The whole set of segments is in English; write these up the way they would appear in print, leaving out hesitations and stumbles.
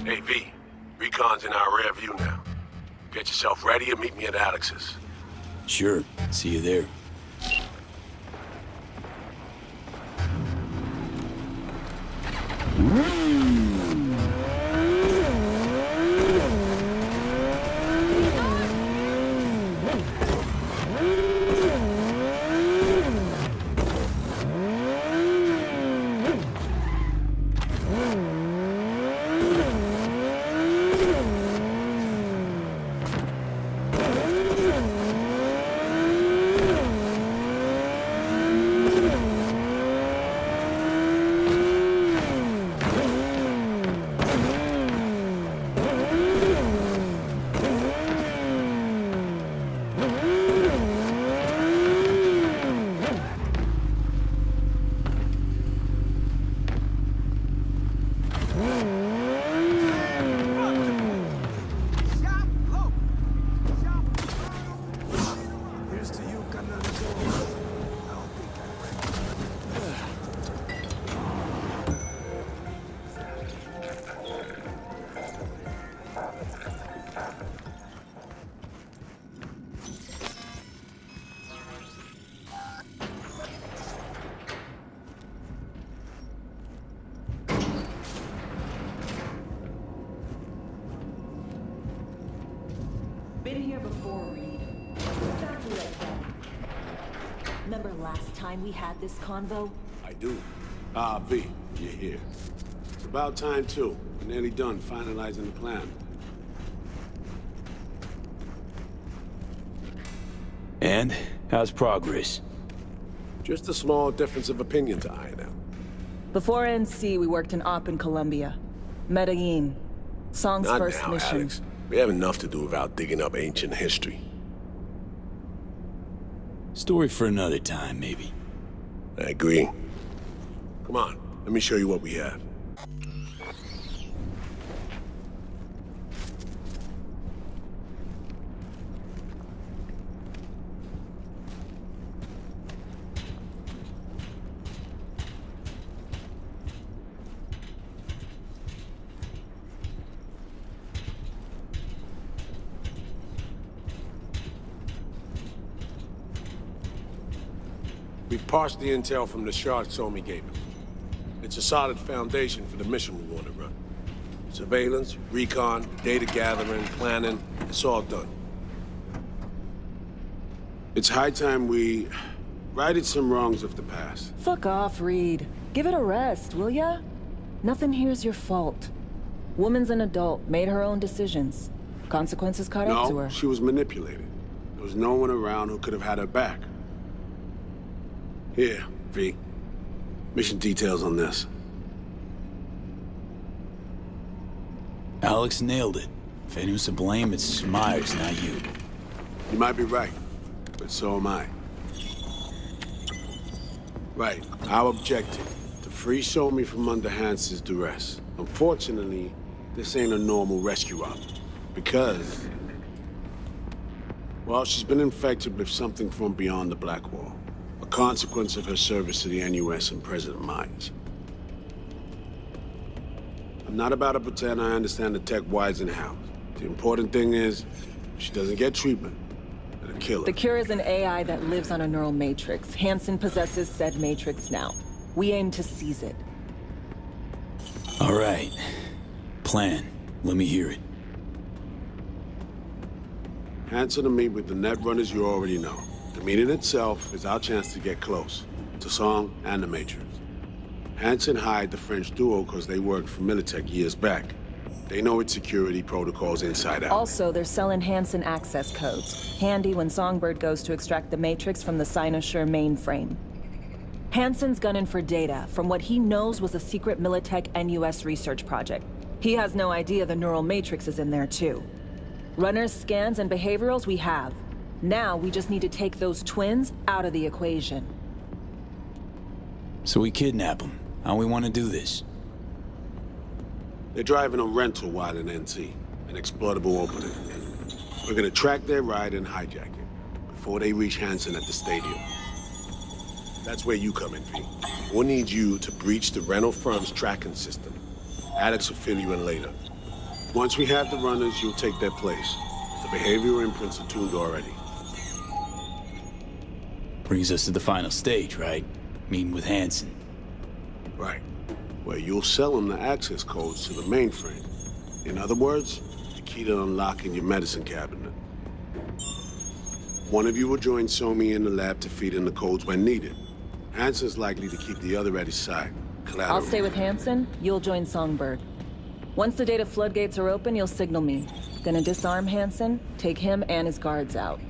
Hey, V. Recon's in our rear view now. Get yourself ready and meet me at Alex's. Sure. See you there. Been here before, Reed. Exactly like that. Remember last time we had this convo? I do. Ah, V, you're here. It's about time, too. We're nearly done finalizing the plan. And? How's progress? Just a small difference of opinion to iron out. Before NC, we worked in Op in Colombia. Medellin. Song's Not first now, mission. Alex. We have enough to do without digging up ancient history. Story for another time, maybe. I agree. Come on, let me show you what we have. We've parsed the intel from the shard Somi gave him. It's a solid foundation for the mission we want to run. Surveillance, recon, data gathering, planning, it's all done. It's high time we righted some wrongs of the past. Fuck off, Reed. Give it a rest, will ya? Nothing here's your fault. Woman's an adult, made her own decisions. Consequences caught up to her. No, she was manipulated. There was no one around who could have had her back. Here, V. Mission details on this. Alex nailed it. If anyone's to blame, it's Myers, not you. You might be right, but so am I. Right, our objective, to free Somi from under Hansen's duress. Unfortunately, this ain't a normal rescue op, because... well, she's been infected with something from beyond the Black Wall. A consequence of her service to the NUS and President Myers. I'm not about to pretend I understand the tech whys and hows. The important thing is, if she doesn't get treatment, it'll kill her. The cure is an AI that lives on a neural matrix. Hansen possesses said matrix now. We aim to seize it. All right. Plan. Let me hear it. Hansen and me with the net runners you already know. The meeting itself is our chance to get close to Song and the Matrix. Hansen hired the French duo because they worked for Militech years back. They know its security protocols inside out. Also, they're selling Hansen access codes. Handy when Songbird goes to extract the Matrix from the Cynosure mainframe. Hansen's gunning for data from what he knows was a secret Militech NUS research project. He has no idea the neural matrix is in there too. Runners, scans, and behaviorals we have. Now we just need to take those twins out of the equation. So we kidnap them. How we want to do this? They're driving a rental while in NC, an exploitable opening. We're gonna track their ride and hijack it before they reach Hansen at the stadium. That's where you come in, V. We'll need you to breach the rental firm's tracking system. Alex will fill you in later. Once we have the runners, you'll take their place. The behavioral imprints are tuned already. Brings us to the final stage, right? Meeting with Hansen. Right. Where you'll sell him the access codes to the mainframe. In other words, the key to unlocking your medicine cabinet. One of you will join Somi in the lab to feed in the codes when needed. Hansen's likely to keep the other at his side. Collateral. I'll stay with Hansen, you'll join Songbird. Once the data floodgates are open, you'll signal me. Gonna disarm Hansen, take him and his guards out.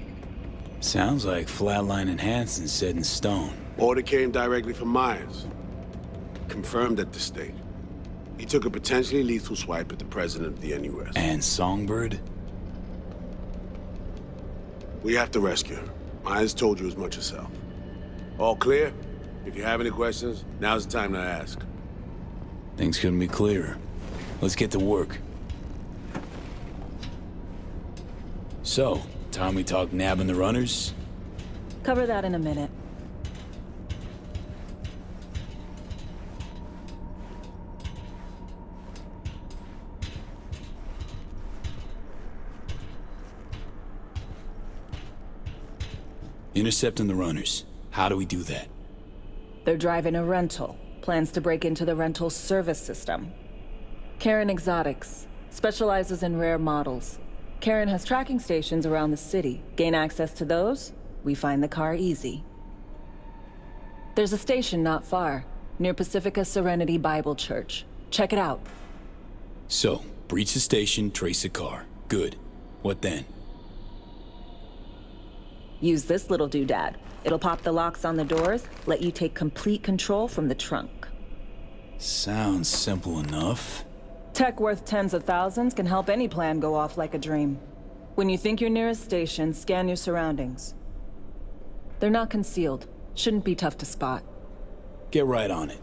Sounds like flatlining Hansen's set in stone. Order came directly from Myers. Confirmed at this stage. He took a potentially lethal swipe at the president of the NUS. And Songbird? We have to rescue her. Myers told you as much herself. All clear? If you have any questions, now's the time to ask. Things couldn't be clearer. Let's get to work. So, time we talk nabbing the runners? Cover that in a minute. Intercepting the runners. How do we do that? They're driving a rental. Plans to break into the rental service system. Karen Exotics. Specializes in rare models. Karen has tracking stations around the city. Gain access to those, we find the car easy. There's a station not far, near Pacifica Serenity Bible Church. Check it out. So, breach the station, trace the car. Good. What then? Use this little doodad. It'll pop the locks on the doors, let you take complete control from the trunk. Sounds simple enough. Tech worth tens of thousands can help any plan go off like a dream. When you think you're near a station, scan your surroundings. They're not concealed. Shouldn't be tough to spot. Get right on it.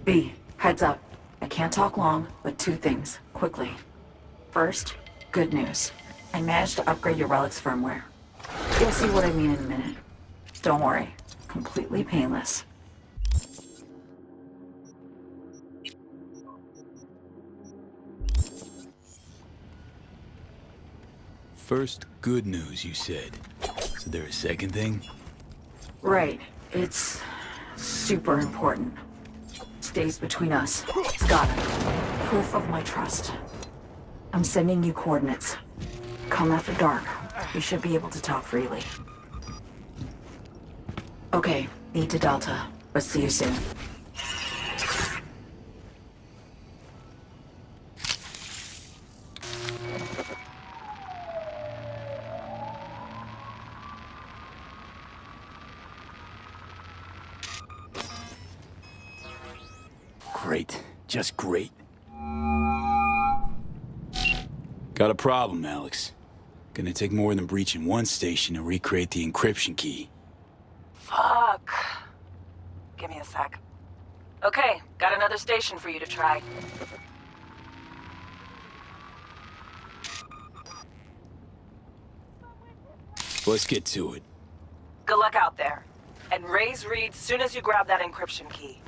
B, heads up. I can't talk long, but two things, quickly. First, good news. I managed to upgrade your relic's firmware. You'll see what I mean in a minute. Don't worry, completely painless. First, good news, you said. Is there a second thing? Right, it's super important. Stays between us. It's got it. Proof of my trust. I'm sending you coordinates. Come after dark. We should be able to talk freely. Okay, need to Delta, but see you soon. Great. Just great. Got a problem, Alex. Gonna take more than breaching one station to recreate the encryption key. Fuck. Give me a sec. Okay, got another station for you to try. Let's get to it. Good luck out there. And raise Reed soon as you grab that encryption key.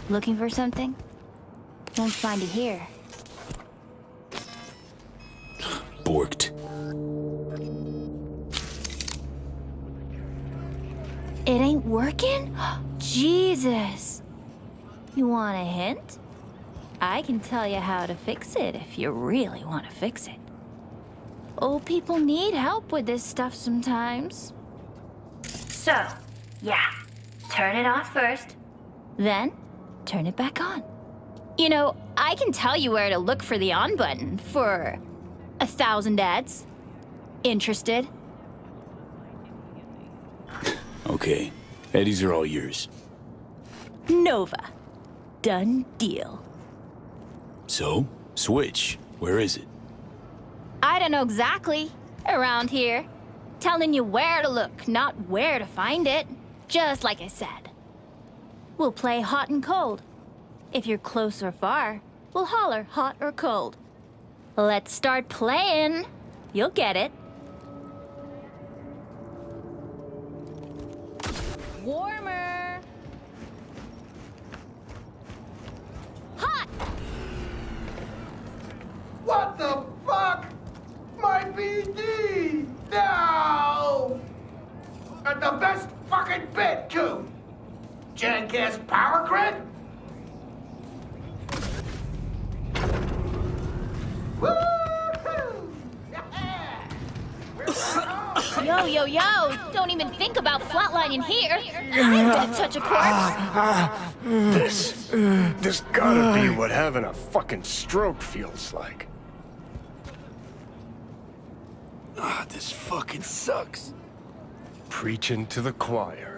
Looking for something? Won't find it here. ain't working? Jesus. You want a hint? I can tell you how to fix it if you really want to fix it. Old people need help with this stuff sometimes. So, yeah. Turn it off first. Then, turn it back on. You know, I can tell you where to look for the on button for 1,000 ads. Interested? Okay. Eddies are all yours. Nova. Done deal. So, Switch. Where is it? I don't know exactly. Around here. Telling you where to look, not where to find it. Just like I said. We'll play hot and cold. If you're close or far, we'll holler hot or cold. Let's start playing. You'll get it. Warmer. Hot! What the fuck? My BD! No! And the best fucking bit, too! Jackass power grid? Woo-hoo! Yeah! We're back home! Yo! Don't even think about flatlining here. I'm gonna touch a corpse. This gotta be what having a fucking stroke feels like. This fucking sucks. Preaching to the choir.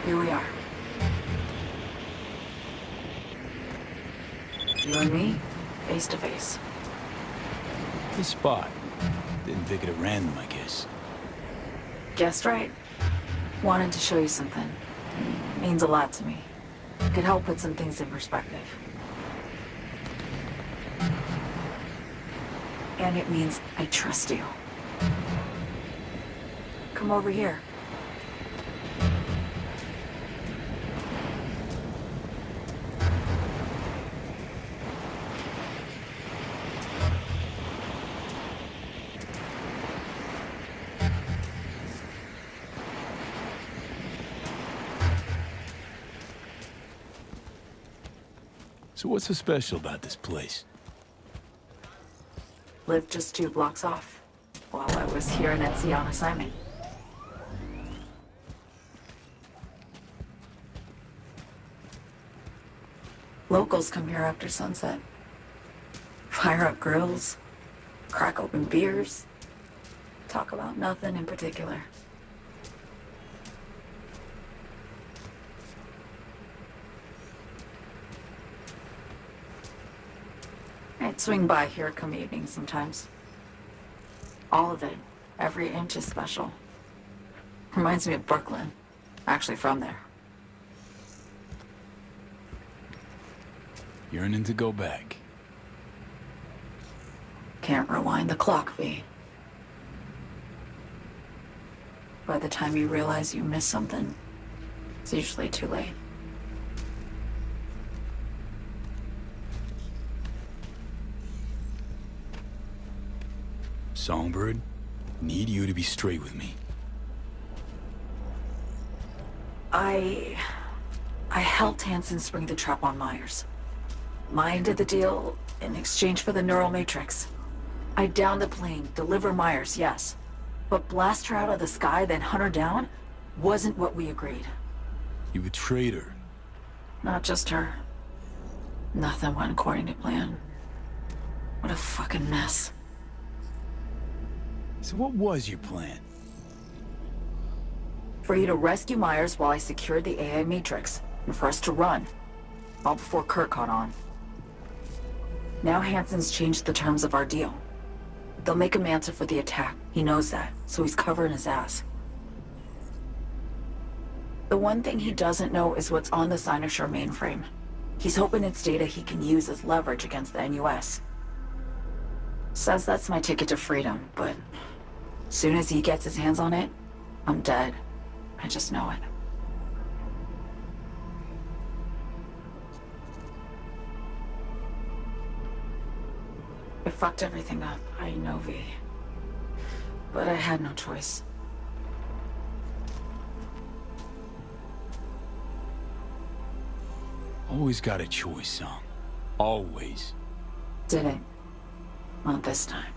Here we are. You and me, face to face. This spot. Didn't pick it at random, I guess. Guessed right. Wanted to show you something. Means a lot to me. Could help put some things in perspective. And it means I trust you. Come over here. So what's so special about this place? Lived just 2 blocks off while I was here in Etsy on assignment. Locals come here after sunset. Fire up grills, crack open beers, talk about nothing in particular. I'd swing by here come evening sometimes. All of it, every inch is special. Reminds me of Brooklyn. Actually from there. Yearning to go back. Can't rewind the clock, V. By the time you realize you missed something, it's usually too late. Songbird, need you to be straight with me. I helped Hansen spring the trap on Myers. Mine did the deal in exchange for the neural matrix. I downed the plane, deliver Myers, yes. But blast her out of the sky, then hunt her down, wasn't what we agreed. You betrayed her. Not just her. Nothing went according to plan. What a fucking mess. So what was your plan? For you to rescue Myers while I secured the AI matrix, and for us to run. All before Kurt caught on. Now Hansen's changed the terms of our deal. They'll make him answer for the attack. He knows that, so he's covering his ass. The one thing he doesn't know is what's on the Cynosure mainframe. He's hoping it's data he can use as leverage against the NUS. Says that's my ticket to freedom, but soon as he gets his hands on it, I'm dead. I just know it. I fucked everything up, I know, V. But I had no choice. Always got a choice, Song. Always. Didn't. Not this time.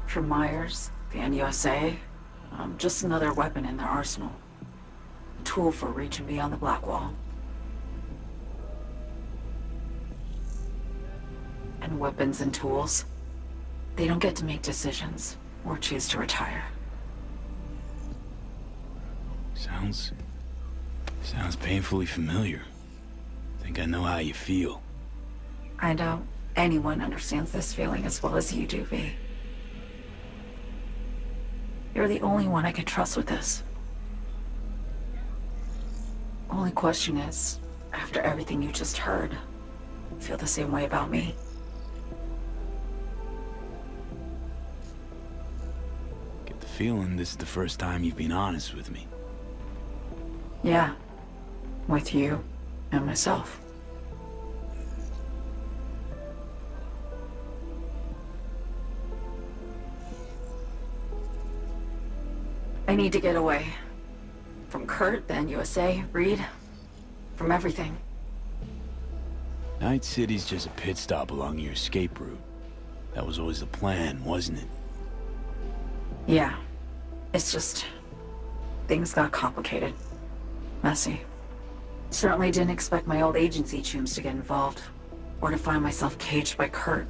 For Myers, the NUSA, I'm just another weapon in their arsenal. A tool for reaching beyond the Black Wall. And weapons and tools, they don't get to make decisions or choose to retire. Sounds painfully familiar. Think I know how you feel. I doubt anyone understands this feeling as well as you do, V. You're the only one I can trust with this. Only question is, after everything you just heard, feel the same way about me? Get the feeling this is the first time you've been honest with me. Yeah. With you and myself. I need to get away. From Kurt, then USA, Reed. From everything. Night City's just a pit stop along your escape route. That was always the plan, wasn't it? Yeah. It's just... things got complicated. Messy. Certainly didn't expect my old agency chooms to get involved. Or to find myself caged by Kurt.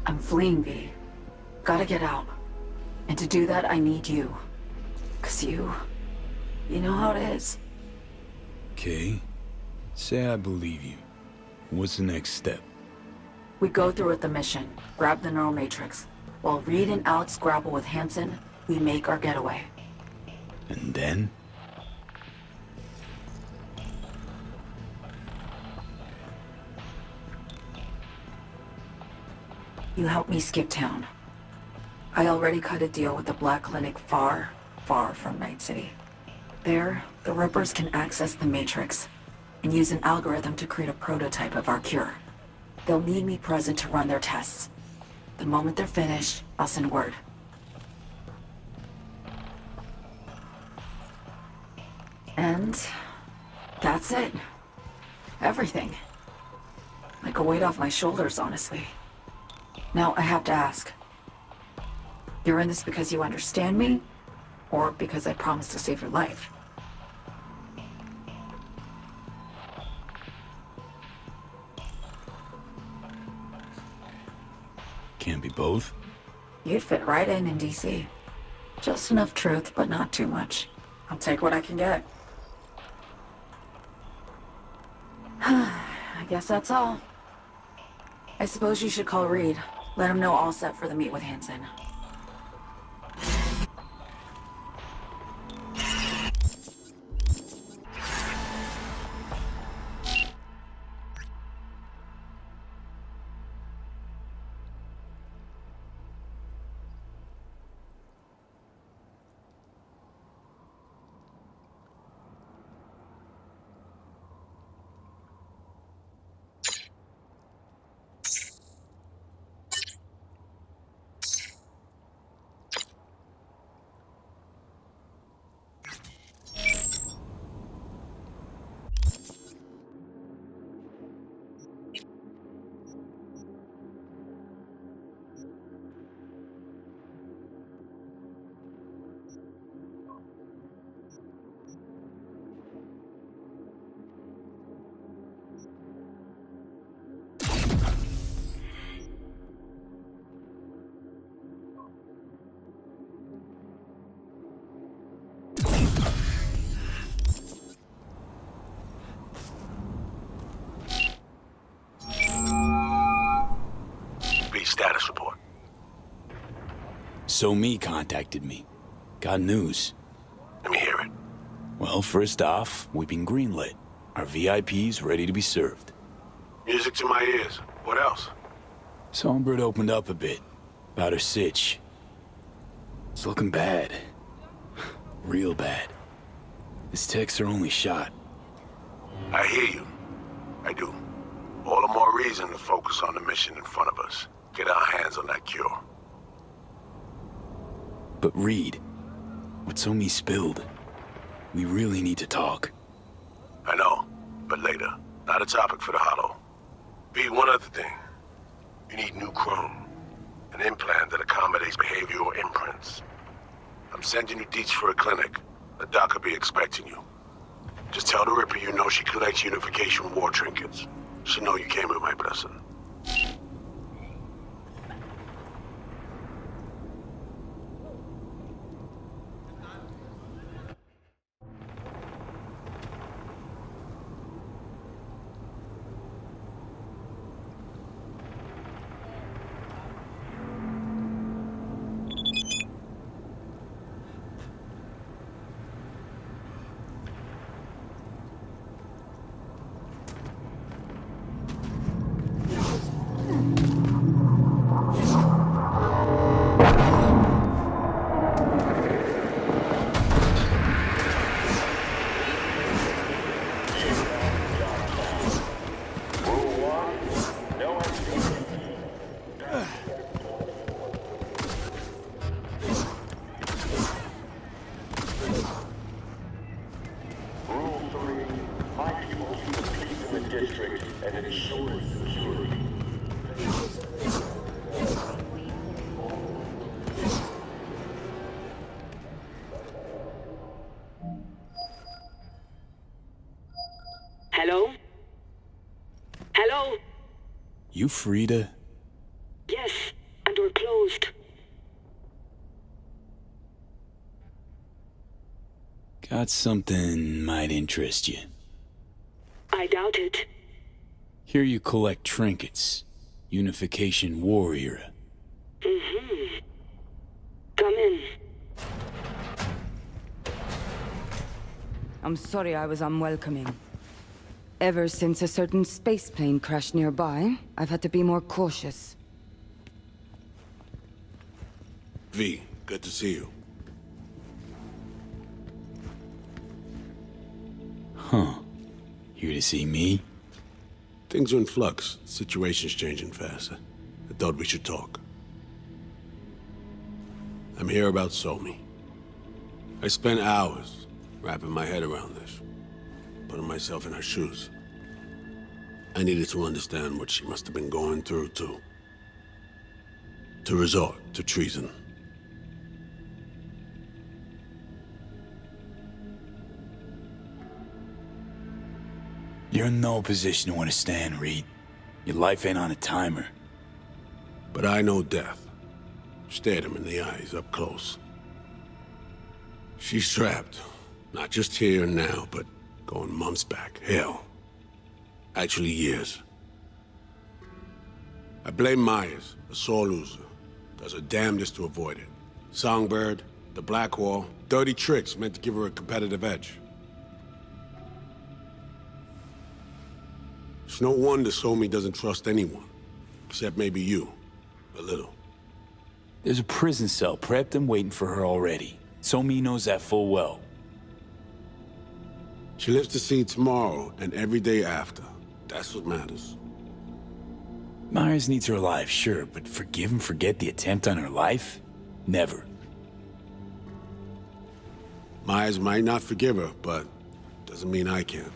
I'm fleeing, V. Gotta get out. And to do that, I need you. 'Cause you know how it is. Okay. Say I believe you. What's the next step? We go through with the mission, grab the neural matrix. While Reed and Alex grapple with Hansen, we make our getaway. And then? You help me skip town. I already cut a deal with the Black Clinic far, far from Night City. There, the Rippers can access the Matrix and use an algorithm to create a prototype of our cure. They'll need me present to run their tests. The moment they're finished, I'll send word. And that's it. Everything. Like a weight off my shoulders, honestly. Now, I have to ask. You're in this because you understand me? Or because I promised to save your life? Can't be both. You'd fit right in DC. Just enough truth, but not too much. I'll take what I can get. I guess that's all. I suppose you should call Reed. Let him know all set for the meet with Hansen. So Me contacted me. Got news. Let me hear it. Well, first off, we've been greenlit. Our VIP's ready to be served. Music to my ears. What else? Songbird opened up a bit about her sitch. It's looking bad. Real bad. This tech's her only shot. I hear you. I do. All the more reason to focus on the mission in front of us. Get our hands on that cure. But Reed, what So Me spilled, we really need to talk. I know, but later. Not a topic for the Hollow. B, one other thing. You need new chrome. An implant that accommodates behavioral imprints. I'm sending you deets for a clinic. The doc will be expecting you. Just tell the Ripper you know she collects unification war trinkets. She'll know you came with my blessing. Hello? Hello? You free to... Yes, and we're closed. Got something might interest you. I doubt it. Here you collect trinkets. Unification War era. Mm-hmm. Come in. I'm sorry I was unwelcoming. Ever since a certain space plane crashed nearby, I've had to be more cautious. V, good to see you. Huh. Here to see me? Things are in flux. Situation's changing fast. I thought we should talk. I'm here about Somi. I spent hours wrapping my head around this, putting myself in her shoes. I needed to understand what she must have been going through to resort to treason. You're in no position to understand, Reed. Your life ain't on a timer. But I know death. Stared him in the eyes up close. She's trapped. Not just here and now, but going months back. Hell. Actually years. I blame Myers, a sore loser. Does her damnedest to avoid it. Songbird, the Blackwall, dirty tricks meant to give her a competitive edge. It's no wonder Somi doesn't trust anyone. Except maybe you. A little. There's a prison cell prepped and waiting for her already. So Me knows that full well. She lives to see tomorrow and every day after. That's what matters. Myers needs her alive, sure, but forgive and forget the attempt on her life? Never. Myers might not forgive her, but doesn't mean I can.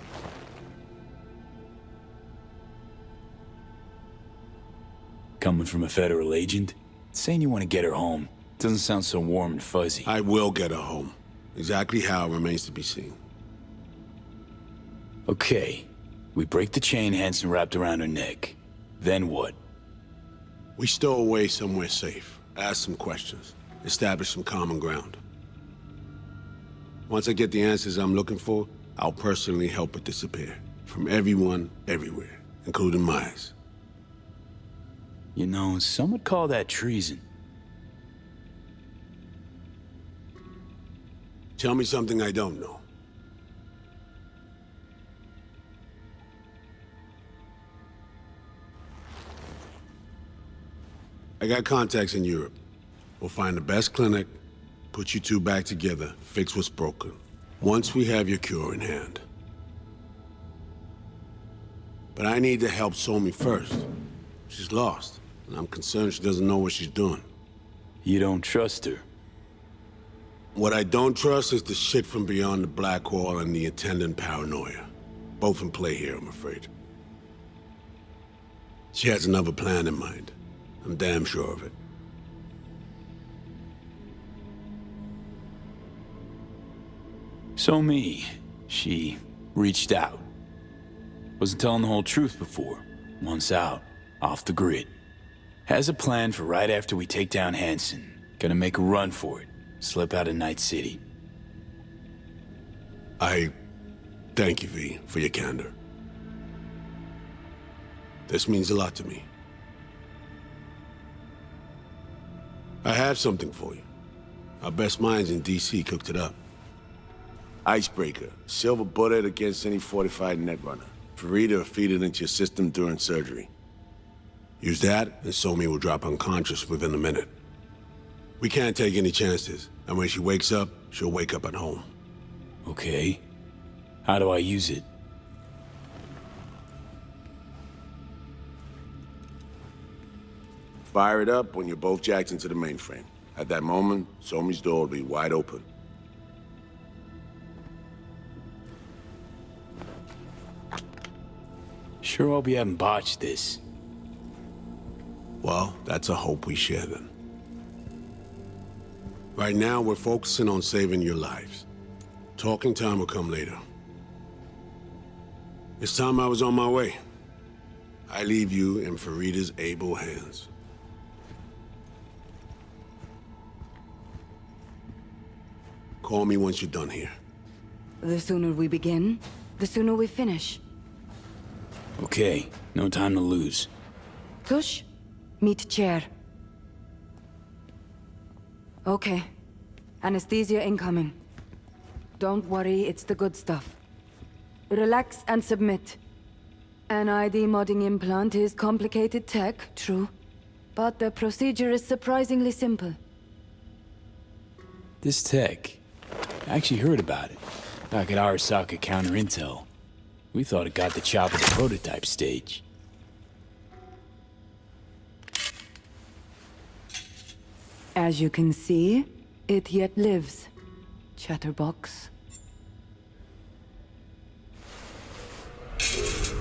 Coming from a federal agent? Saying you want to get her home doesn't sound so warm and fuzzy. I will get her home. Exactly how remains to be seen. Okay. We break the chain Hanson wrapped around her neck. Then what? We stow away somewhere safe. Ask some questions. Establish some common ground. Once I get the answers I'm looking for, I'll personally help her disappear. From everyone, everywhere. Including Myers. You know, some would call that treason. Tell me something I don't know. I got contacts in Europe. We'll find the best clinic, put you two back together, fix what's broken. Once we have your cure in hand. But I need to help Somi first. She's lost, and I'm concerned she doesn't know what she's doing. You don't trust her? What I don't trust is the shit from beyond the black wall and the attendant paranoia. Both in play here, I'm afraid. She has another plan in mind. I'm damn sure of it. Somi, she reached out. Wasn't telling the whole truth before. Once out, off the grid. Has a plan for right after we take down Hansen. Gonna make a run for it. Slip out of Night City. I thank you, V, for your candor. This means a lot to me. I have something for you. Our best minds in DC cooked it up. Icebreaker, silver bullet against any fortified netrunner. Farida will feed it into your system during surgery. Use that, and Somi will drop unconscious within a minute. We can't take any chances, and when she wakes up, she'll wake up at home. Okay. How do I use it? Fire it up when you're both jacked into the mainframe. At that moment, Somi's door will be wide open. Sure hope you haven't botched this. Well, that's a hope we share then. Right now, we're focusing on saving your lives. Talking time will come later. It's time I was on my way. I leave you in Farida's able hands. Call me once you're done here. The sooner we begin, the sooner we finish. Okay, no time to lose. Tush, meet chair. Okay. Anesthesia incoming. Don't worry, it's the good stuff. Relax and submit. An ID modding implant is complicated tech, true. But the procedure is surprisingly simple. This tech, I actually heard about it. Back at Arasaka Counter Intel. We thought it got the chop at the prototype stage. As you can see, it yet lives. Chatterbox.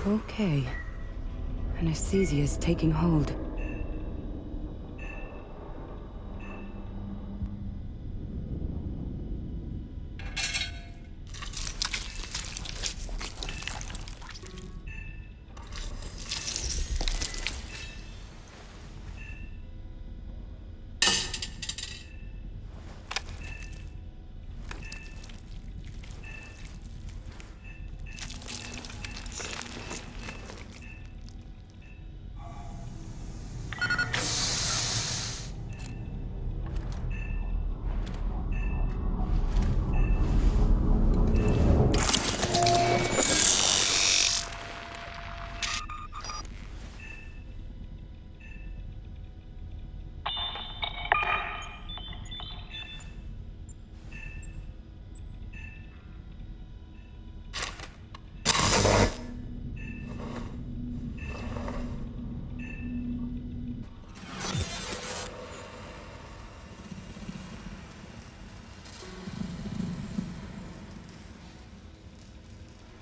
Okay. Anesthesia is taking hold.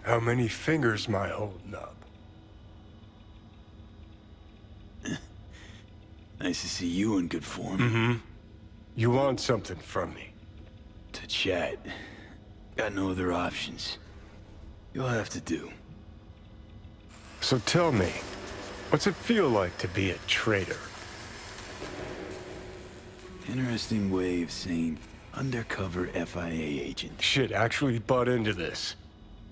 How many fingers am I holding up? Nice to see you in good form. You want something from me? To chat. Got no other options. You'll have to do. So tell me, what's it feel like to be a traitor? Interesting way of saying undercover FIA agent. Shit, actually butt into this.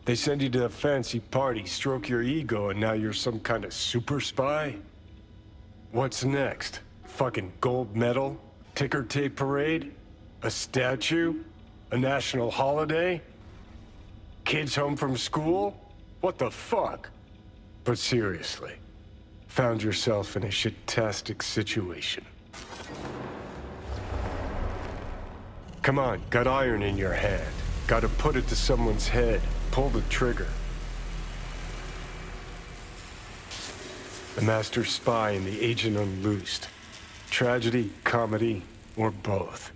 They send you to a fancy party, stroke your ego, and now you're some kind of super spy? What's next? Fucking gold medal? Ticker tape parade? A statue? A national holiday? Kids home from school? What the fuck? But seriously, found yourself in a shit-tastic situation. Come on, got iron in your hand. Gotta put it to someone's head. Pull the trigger. The master spy and the agent unloosed. Tragedy, comedy, or both.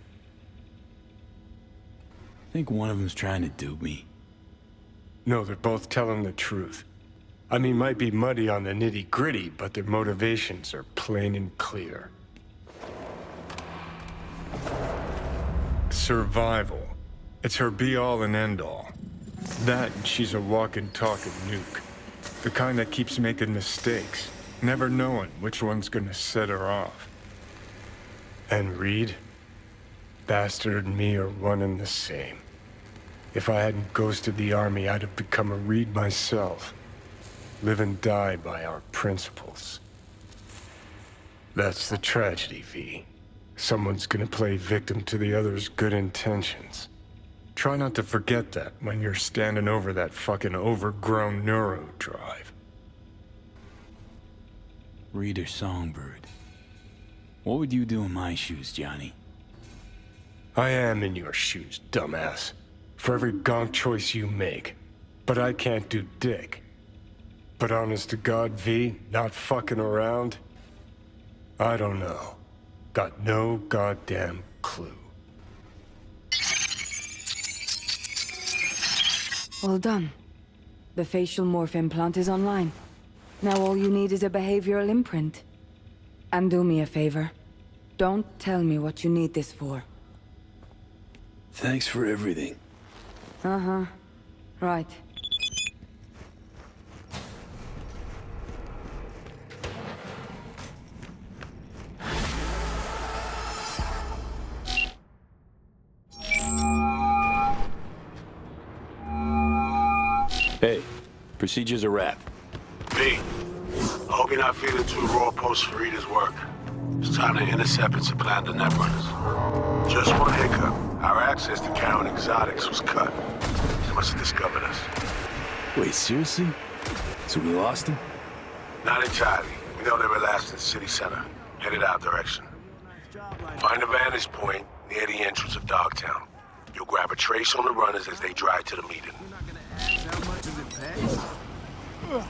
I think one of them's trying to dupe me. No, they're both telling the truth. I mean, might be muddy on the nitty-gritty, but their motivations are plain and clear. Survival. It's her be-all and end-all. That, and she's a walking, talking nuke. The kind that keeps making mistakes, never knowing which one's gonna set her off. And Reed? Bastard and me are one and the same. If I hadn't ghosted the army, I'd have become a Reed myself. Live and die by our principles. That's the tragedy, V. Someone's gonna play victim to the other's good intentions. Try not to forget that when you're standing over that fucking overgrown neuro drive. Reed or Songbird? What would you do in my shoes, Johnny? I am in your shoes, dumbass. For every gonk choice you make. But I can't do dick. But honest to God, V, not fucking around? I don't know. Got no goddamn clue. All done. The facial morph implant is online. Now all you need is a behavioral imprint. And do me a favor. Don't tell me what you need this for. Thanks for everything. Uh-huh. Right. Hey, procedure's a wrap. B, I hope you're not feeling too raw post Farida's work. It's time to intercept and supplant the netrunners. Just one hiccup. Our access to Karen Exotics was cut. They must have discovered us. Wait, seriously? So we lost him? Not entirely. We know they were last in the city center, headed our direction. Find a vantage point near the entrance of Dogtown. You'll grab a trace on the runners as they drive to the meeting. How much does it pay?